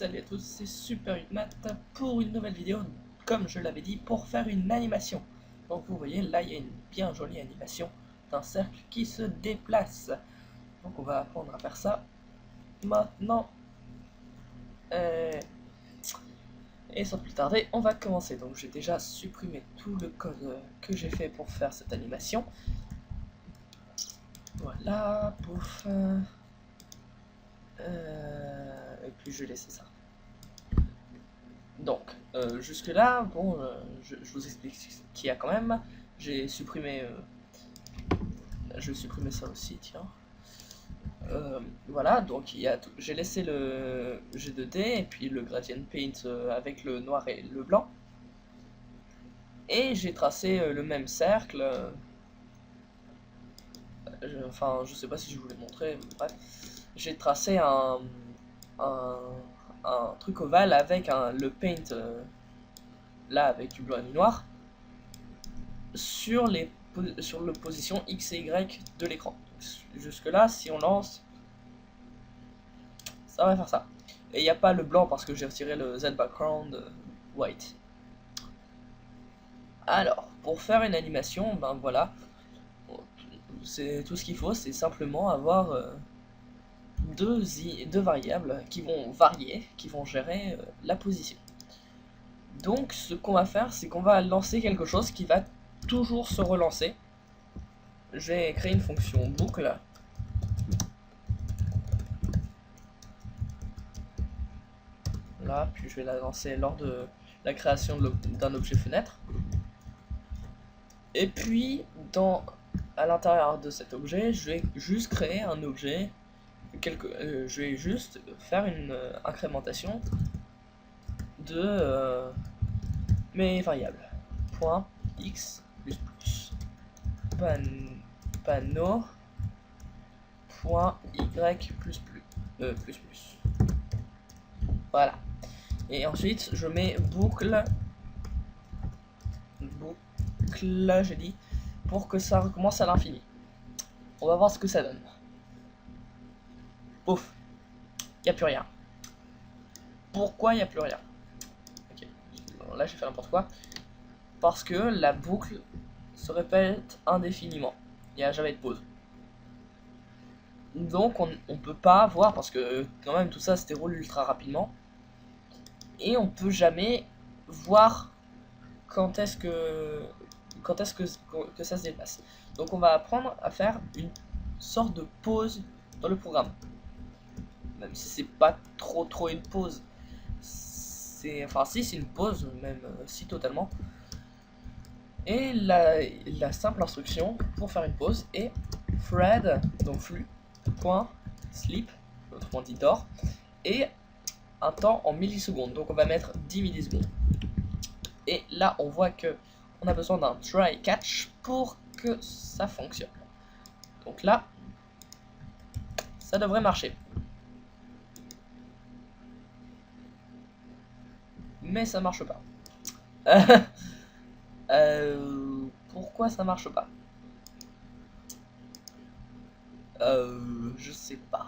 Salut à tous, c'est Super8Math pour une nouvelle vidéo, comme je l'avais dit, pour faire une animation. Donc vous voyez, là il y a une bien jolie animation d'un cercle qui se déplace. Donc on va apprendre à faire ça maintenant. Et sans plus tarder, on va commencer. Donc j'ai déjà supprimé tout le code que j'ai fait pour faire cette animation. Voilà, pouf. Et puis je vais laisser ça. Donc, jusque là, bon, je vous explique ce qu'il y a quand même. J'ai supprimé, je vais supprimer ça aussi, tiens. Voilà, donc j'ai laissé le G2D et puis le gradient paint avec le noir et le blanc. Et j'ai tracé le même cercle. Enfin, je sais pas si je vous l'ai montré, mais bref. J'ai tracé un, un truc ovale avec le paint, là, avec du blanc et du noir, sur la position X et Y de l'écran. Jusque là, si on lance, ça va faire ça. Et il n'y a pas le blanc parce que j'ai retiré le Z background white. Alors, pour faire une animation, ben voilà, c'est tout ce qu'il faut, c'est simplement avoir deux variables qui vont varier, qui vont gérer la position. Donc ce qu'on va faire, c'est qu'on va lancer quelque chose qui va toujours se relancer. Je vais créer une fonction boucle. Là, puis je vais la lancer lors de la création d'un objet fenêtre. Et puis, à l'intérieur de cet objet, je vais juste créer un objet, je vais juste faire une incrémentation de mes variables. Point x plus plus panneau point y plus plus. Voilà. Et ensuite, je mets boucle, j'ai dit, pour que ça recommence à l'infini. On va voir ce que ça donne. Pouf, il n'y a plus rien. Pourquoi il n'y a plus rien? Ok, bon, là j'ai fait n'importe quoi. Parce que la boucle se répète indéfiniment. Il n'y a jamais de pause. Donc on peut pas voir, parce que quand même tout ça se déroule ultra rapidement. Et on peut jamais voir quand est-ce que ça se déplace. Donc on va apprendre à faire une sorte de pause dans le programme. Même si c'est pas trop une pause. Enfin si c'est une pause, même si totalement. Et la simple instruction pour faire une pause est thread, donc flux, point, sleep, autrement dit d'or, et un temps en millisecondes. Donc on va mettre 10 millisecondes. Et là on voit que on a besoin d'un try catch pour que ça fonctionne. Donc là, ça devrait marcher. Mais ça marche pas. Pourquoi ça marche pas? Je sais pas.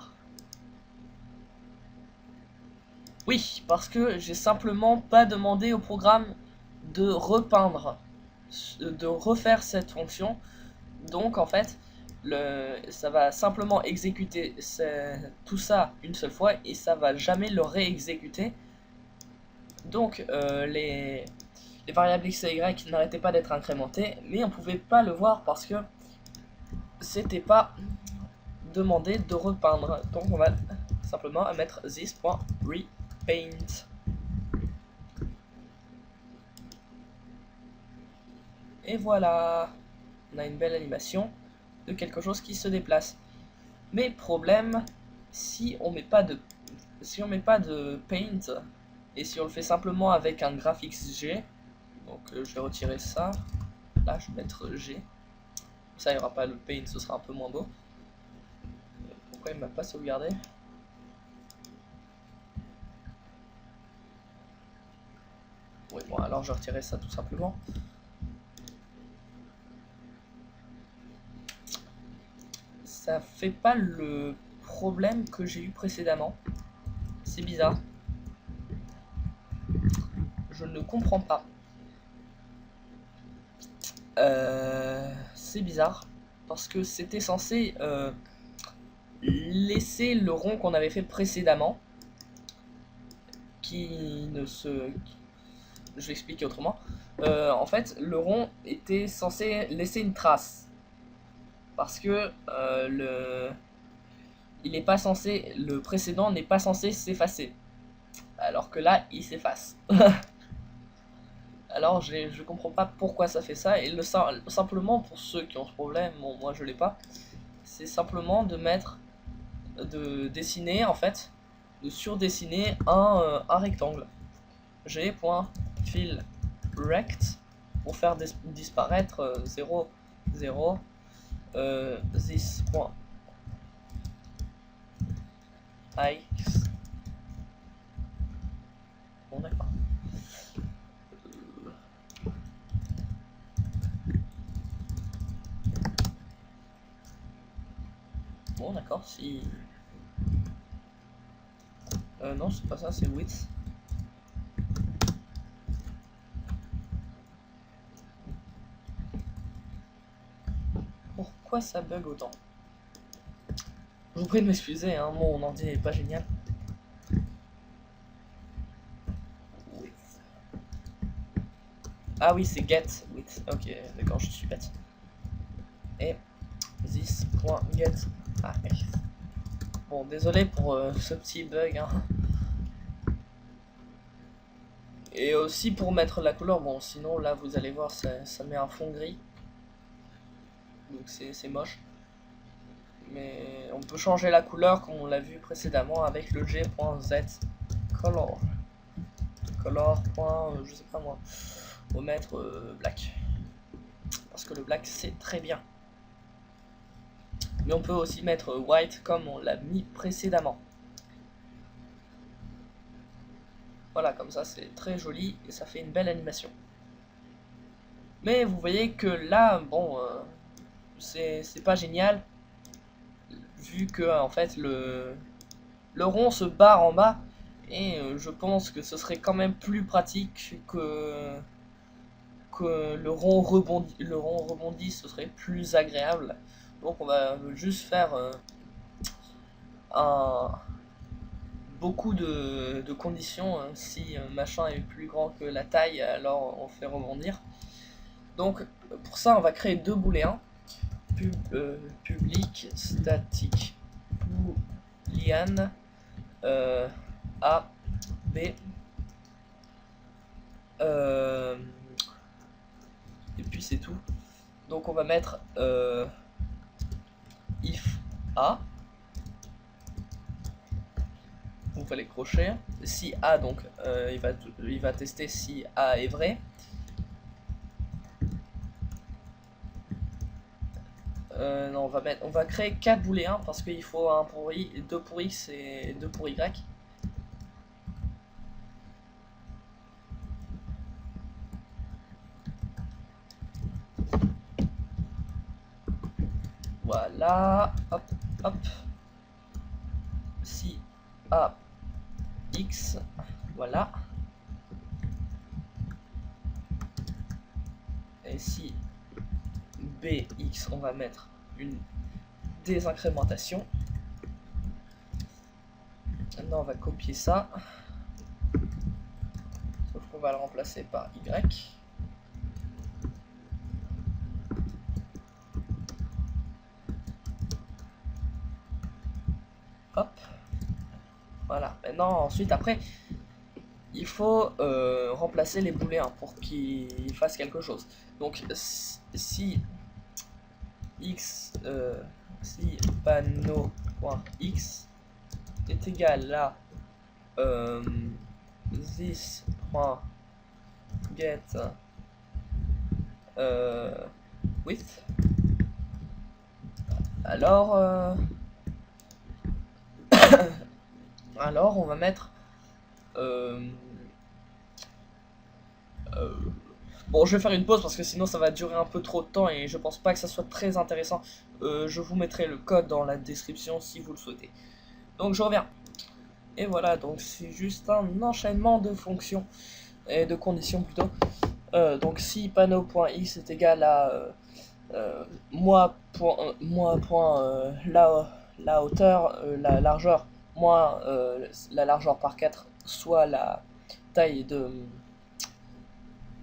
Oui, parce que j'ai simplement pas demandé au programme de repeindre, de refaire cette fonction. Donc en fait, ça va simplement exécuter tout ça une seule fois et ça va jamais le réexécuter. Donc les variables x et y n'arrêtaient pas d'être incrémentées, mais on pouvait pas le voir parce que c'était pas demandé de repeindre. Donc on va simplement mettre this.repaint. Et voilà, on a une belle animation de quelque chose qui se déplace. Mais problème, si on met pas de paint et si on le fait simplement avec un GraphXG, donc je vais retirer ça, là je vais mettre G, ça il n'y aura pas le paint, ce sera un peu moins beau. Pourquoi il m'a pas sauvegardé? Oui, bon alors je retirerai ça tout simplement. Ça fait pas le problème que j'ai eu précédemment. C'est bizarre. ne comprends pas. C'est bizarre, parce que c'était censé laisser le rond qu'on avait fait précédemment, qui ne se... Je vais expliquer autrement. En fait, le rond était censé laisser une trace, parce que il n'est pas censé, le précédent n'est pas censé s'effacer, alors que là, il s'efface. Alors je comprends pas pourquoi ça fait ça, et simplement pour ceux qui ont ce problème, bon moi je l'ai pas, c'est simplement de dessiner en fait, de surdessiner un rectangle. G.fill rect pour faire disparaître 0, 0, this point x. Bon d'accord. Bon d'accord, si... non c'est pas ça, c'est width. Pourquoi ça bug autant? Je vous prie de m'excuser, hein, mon ordi n'est pas génial. Ah oui, c'est get width. Ok, d'accord, je suis bête. Et this.get. Ah, bon, désolé pour ce petit bug. Hein. Et aussi pour mettre la couleur. Bon, sinon là, vous allez voir, ça met un fond gris. Donc c'est moche. Mais on peut changer la couleur comme on l'a vu précédemment avec le g.z color. Color. Je sais pas moi. On va mettre black. Parce que le black c'est très bien. Mais on peut aussi mettre white comme on l'a mis précédemment. Voilà, comme ça c'est très joli et ça fait une belle animation. Mais vous voyez que là, bon, c'est pas génial. Vu que en fait le rond se barre en bas. Et je pense que ce serait quand même plus pratique que le rond rebondit, ce serait plus agréable. Donc on va juste faire beaucoup de conditions. Si machin est plus grand que la taille, alors on fait rebondir. Donc pour ça on va créer deux booléens. Public static boolean A B et puis c'est tout. Donc on va mettre if A. Donc fallait crocher. Si A, donc il va tester si A est vrai. Non, on va créer 4 booléens parce qu'il faut un pour i, 2 pour x et 2 pour y. Voilà, hop, hop. Si A x, voilà. Et si bx, on va mettre une désincrémentation. Maintenant on va copier ça, sauf qu'on va le remplacer par y. Hop, voilà. Maintenant ensuite après il faut remplacer les booléens pour qu'ils fassent quelque chose. Donc si x, si panneau.x est égal à this.get width, alors alors on va mettre bon, je vais faire une pause parce que sinon ça va durer un peu trop de temps et je pense pas que ça soit très intéressant. Je vous mettrai le code dans la description si vous le souhaitez. Donc je reviens. Et voilà, donc c'est juste un enchaînement de fonctions et de conditions plutôt. Donc si panneau.x est égal à moi point la hauteur, la largeur, moins la largeur par 4, soit la taille de,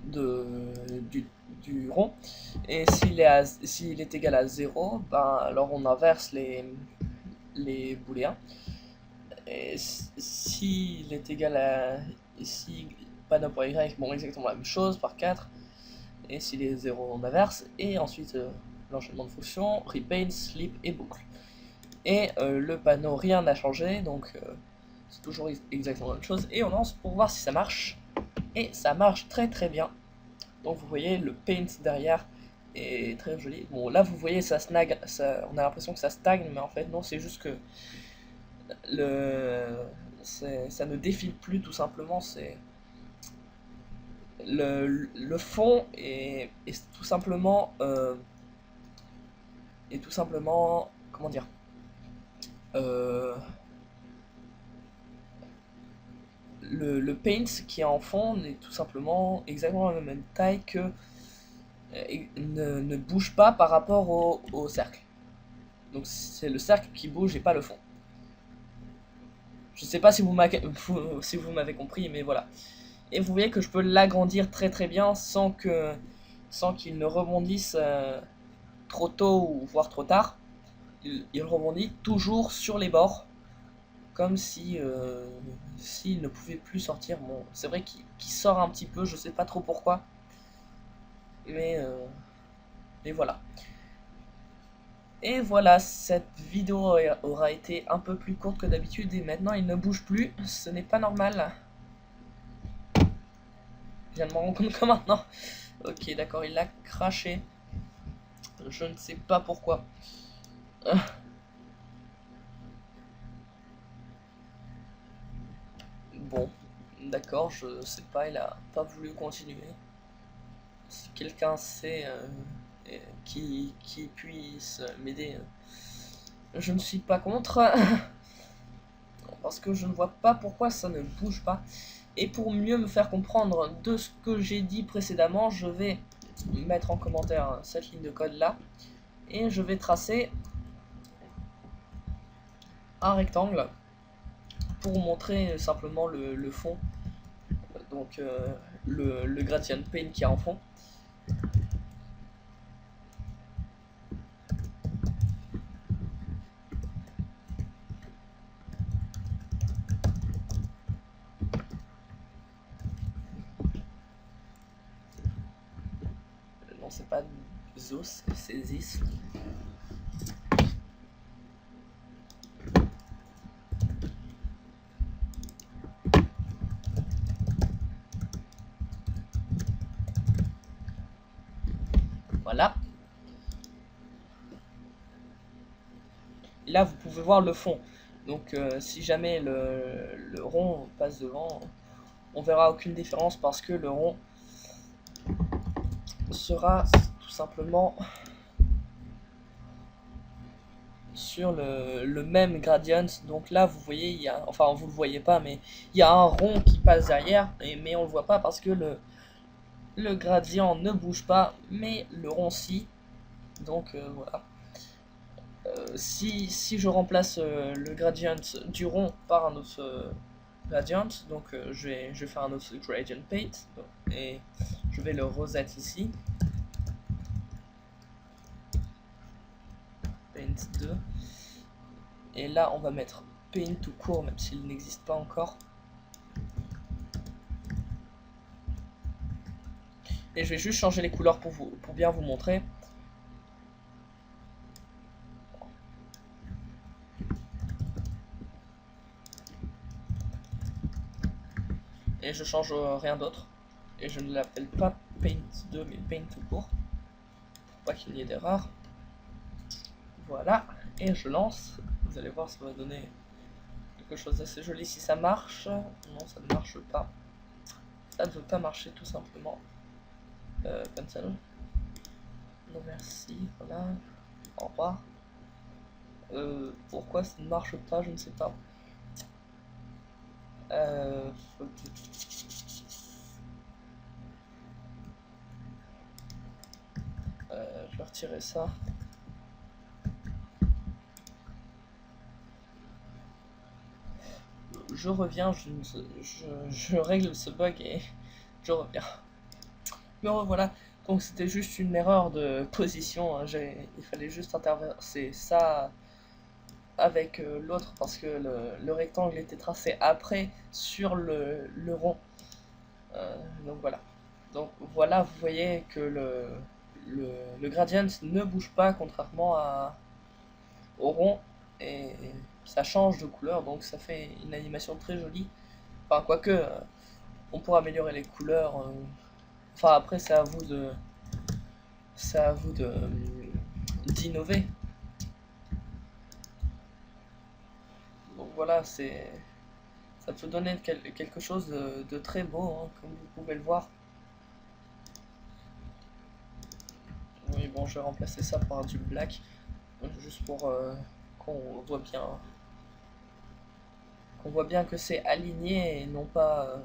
du, du rond. Et s'il est égal à 0, ben, alors on inverse les booléens. Et s'il est égal à ici, panneau.y, bon, exactement la même chose par 4. Et s'il est 0, on inverse. Et ensuite, l'enchaînement de fonctions, repaint, sleep et boucle. Et le panneau, rien n'a changé, donc c'est toujours exactement la même chose. Et on lance pour voir si ça marche. Et ça marche très très bien. Donc vous voyez, le paint derrière est très joli. Bon, là vous voyez, ça snag, on a l'impression que ça stagne, mais en fait non, c'est juste que ça ne défile plus tout simplement. C'est le fond est tout simplement comment dire, euh, le paint qui est en fond est tout simplement exactement la même taille que ne bouge pas par rapport au cercle. Donc c'est le cercle qui bouge et pas le fond. Je sais pas si vous m'avez compris, mais voilà. Et vous voyez que je peux l'agrandir très très bien sans qu'il ne rebondisse trop tôt ou voire trop tard. Il rebondit toujours sur les bords, comme si s'il ne pouvait plus sortir. Bon, c'est vrai qu'il sort un petit peu, je sais pas trop pourquoi, mais voilà. Et voilà, cette vidéo aura été un peu plus courte que d'habitude et maintenant il ne bouge plus, ce n'est pas normal. Je viens de me rendre compte que maintenant. Ok, d'accord, il l'a craché. Je ne sais pas pourquoi. Bon, d'accord, je sais pas, il a pas voulu continuer. Si quelqu'un sait qui puisse m'aider, je ne suis pas contre. Parce que je ne vois pas pourquoi ça ne bouge pas. Et pour mieux me faire comprendre de ce que j'ai dit précédemment, je vais mettre en commentaire cette ligne de code là. Et je vais tracer un rectangle pour montrer simplement le fond. Donc le gradient paint qui est en fond. Non, c'est pas Zos, c'est Zis. Voilà. Et là, vous pouvez voir le fond. Donc, si jamais le rond passe devant, on verra aucune différence parce que le rond sera tout simplement sur le même gradient. Donc là, vous voyez, il y a, enfin, vous le voyez pas, mais il y a un rond qui passe derrière, mais on le voit pas parce que le gradient ne bouge pas, mais le rond si. Donc voilà. Si je remplace le gradient du rond par un autre gradient, donc je vais faire un autre gradient paint, et je vais le reset ici. Paint 2. Et là, on va mettre paint tout court, même s'il n'existe pas encore. Et je vais juste changer les couleurs pour bien vous montrer. Et je change rien d'autre. Et je ne l'appelle pas paint 2, mais paint tout court. Pour pas qu'il y ait d'erreur. Voilà. Et je lance. Vous allez voir, ça va donner quelque chose d'assez joli si ça marche. Non, ça ne marche pas. Ça ne veut pas marcher tout simplement. Cancel. Non merci, voilà. Au revoir. Pourquoi ça ne marche pas, je ne sais pas. retirer ça. Je reviens, je règle ce bug et je reviens. Me revoilà. Donc c'était juste une erreur de position, hein. Il fallait juste inverser ça avec l'autre parce que le rectangle était tracé après sur le rond. Donc voilà. Donc voilà, vous voyez que le gradient ne bouge pas contrairement au rond et ça change de couleur, donc ça fait une animation très jolie. Enfin, quoique, on pourra améliorer les couleurs. Enfin, après, c'est à vous d'innover. Donc voilà, ça peut donner quelque chose de très beau, hein, comme vous pouvez le voir. Oui, bon, je vais remplacer ça par du black, juste pour qu'on voit bien que c'est aligné et non pas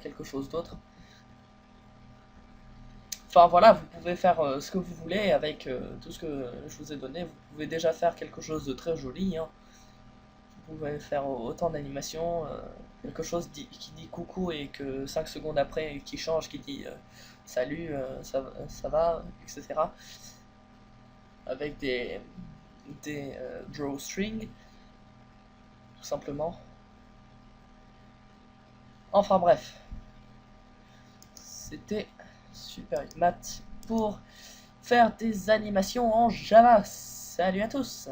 quelque chose d'autre. Enfin voilà, vous pouvez faire ce que vous voulez avec tout ce que je vous ai donné. Vous pouvez déjà faire quelque chose de très joli, hein. Vous pouvez faire autant d'animations, quelque chose qui dit coucou et que 5 secondes après qui change, qui dit salut, ça va, etc. Avec des drawstrings, tout simplement. Enfin bref, c'était Super Math pour faire des animations en Java. Salut à tous!